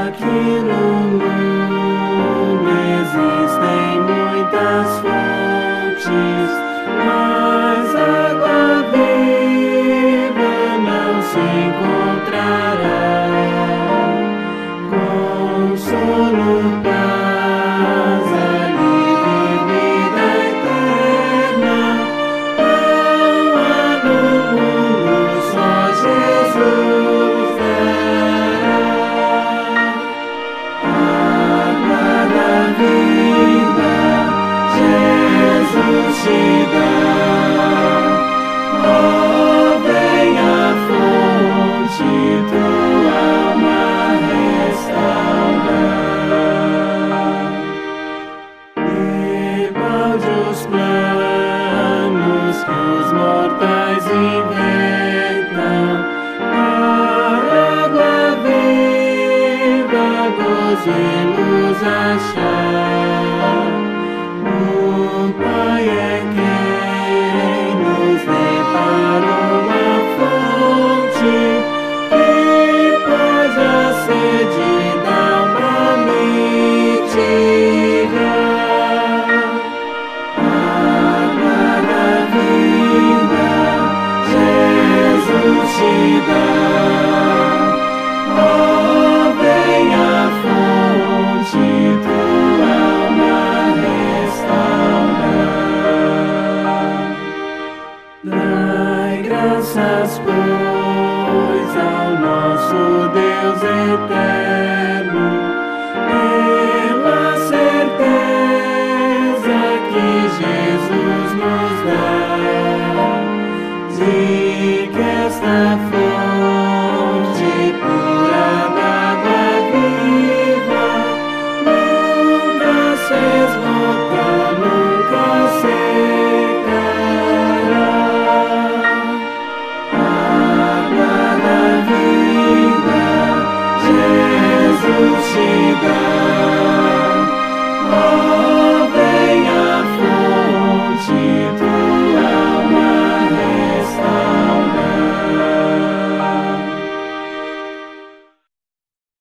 Aqui no mundo existem muitas fontes, mas água viva não se encontrará. Consolo, paz, alívio, vida eterna. Não há no mundo, só Jesus dará. Água da vida, Jesus te dá. Oh, vem a fonte, tua alma restaurar. Debalde os planos que os mortais inventam, a água viva, gozo e luz achar.